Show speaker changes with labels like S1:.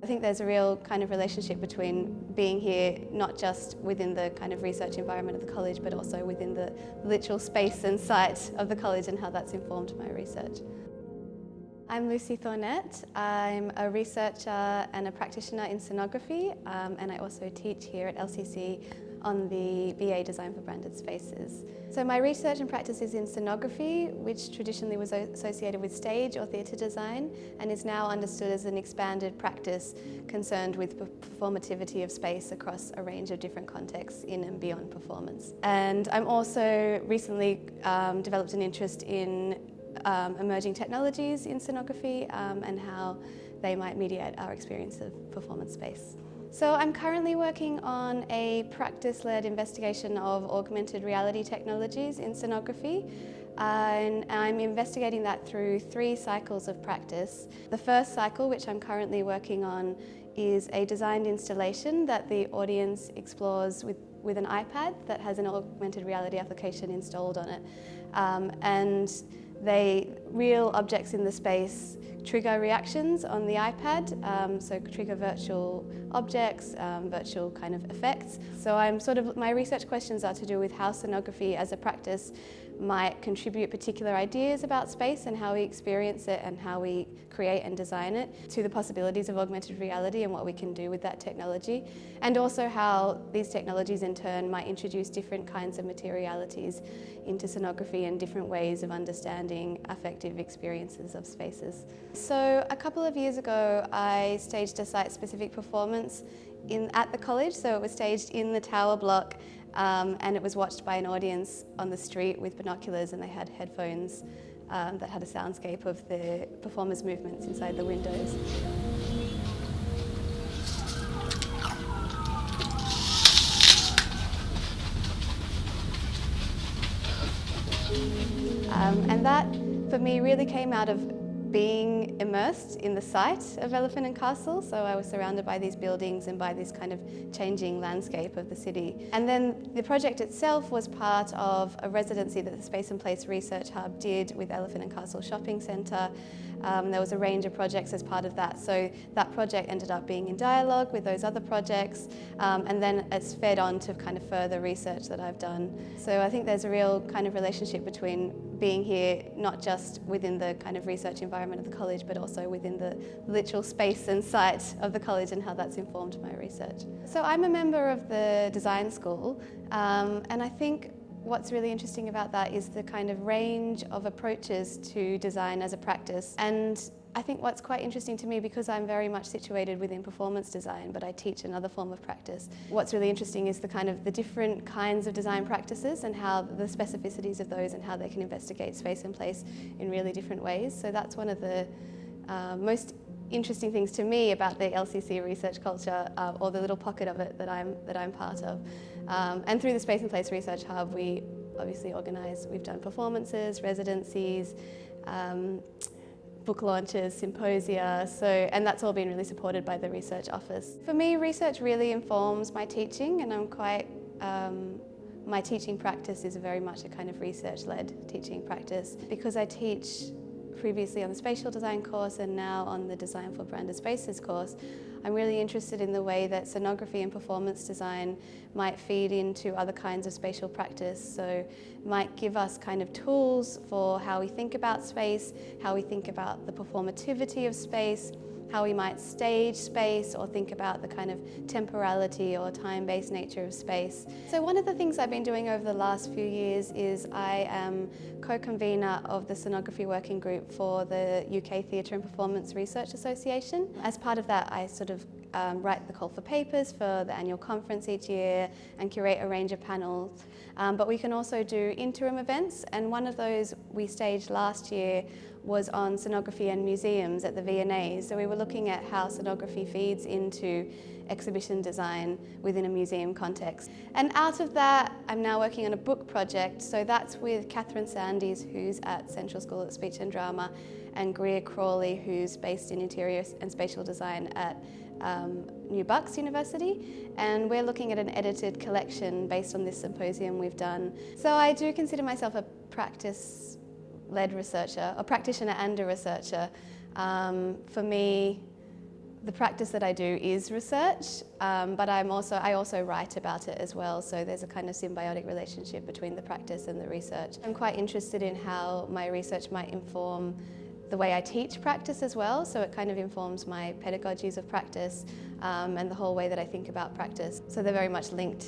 S1: I think there's a real kind of relationship between being here, not just within the kind of research environment of the college, but also within the literal space and site of the college and how that's informed my research. I'm Lucy Thornett. I'm a researcher and a practitioner in scenography, and I also teach here at LCC on the BA Design for Branded Spaces. So my research and practice is in scenography, which traditionally was associated with stage or theatre design and is now understood as an expanded practice concerned with performativity of space across a range of different contexts in and beyond performance. And I'm also recently developed an interest in emerging technologies in scenography and how they might mediate our experience of performance space. So I'm currently working on a practice-led investigation of augmented reality technologies in scenography, and I'm investigating that through 3 cycles of practice. The first cycle, which I'm currently working on, is a designed installation that the audience explores with an iPad that has an augmented reality application installed on it. And real objects in the space trigger reactions on the iPad, so trigger virtual objects, virtual kind of effects. So my research questions are to do with how scenography as a practice might contribute particular ideas about space and how we experience it and how we create and design it, to the possibilities of augmented reality and what we can do with that technology, and also how these technologies in turn might introduce different kinds of materialities into scenography and different ways of understanding affective experiences of spaces. So a couple of years ago I staged a site-specific performance at the college, so it was staged in the tower block. And it was watched by an audience on the street with binoculars, and they had headphones that had a soundscape of the performers' movements inside the windows. And that, for me, really came out of being immersed in the site of Elephant and Castle. So I was surrounded by these buildings and by this kind of changing landscape of the city. And then the project itself was part of a residency that the Space and Place Research Hub did with Elephant and Castle Shopping Centre. There was a range of projects as part of that. So that project ended up being in dialogue with those other projects, and then it's fed on to kind of further research that I've done. So I think there's a real kind of relationship between being here, not just within the kind of research environment of the college, but also within the literal space and site of the college and how that's informed my research. So I'm a member of the design school, and I think what's really interesting about that is the kind of range of approaches to design as a practice. And I think what's quite interesting to me, because I'm very much situated within performance design, but I teach another form of practice, what's really interesting is the different kinds of design practices and how the specificities of those and how they can investigate space and place in really different ways. So that's one of the most interesting things to me about the LCC research culture, or the little pocket of it that I'm part of. And through the Space and Place Research Hub, we obviously we've done performances, residencies, book launches, symposia, and that's all been really supported by the research office. For me, research really informs my teaching, and I'm quite, my teaching practice is very much a kind of research-led teaching practice. Because I teach previously on the spatial design course and now on the Design for Branded Spaces course, I'm really interested in the way that scenography and performance design might feed into other kinds of spatial practice. So might give us kind of tools for how we think about space, how we think about the performativity of space, how we might stage space or think about the kind of temporality or time-based nature of space. So one of the things I've been doing over the last few years is I am co-convener of the Scenography Working Group for the UK Theatre and Performance Research Association. As part of that, I write the call for papers for the annual conference each year and curate a range of panels. But we can also do interim events, and one of those we staged last year was on scenography and museums at the V&A. So we were looking at how scenography feeds into exhibition design within a museum context. And out of that, I'm now working on a book project. So that's with Catherine Sandys, who's at Central School of Speech and Drama, and Greer Crawley, who's based in interior and spatial design at New Bucks University, and we're looking at an edited collection based on this symposium we've done. So I do consider myself a practice-led researcher, a practitioner and a researcher. For me, The practice that I do is research, but I also write about it as well, so there's a kind of symbiotic relationship between the practice and the research. I'm quite interested in how my research might inform the way I teach practice as well, so it kind of informs my pedagogies of practice and the whole way that I think about practice. So they're very much linked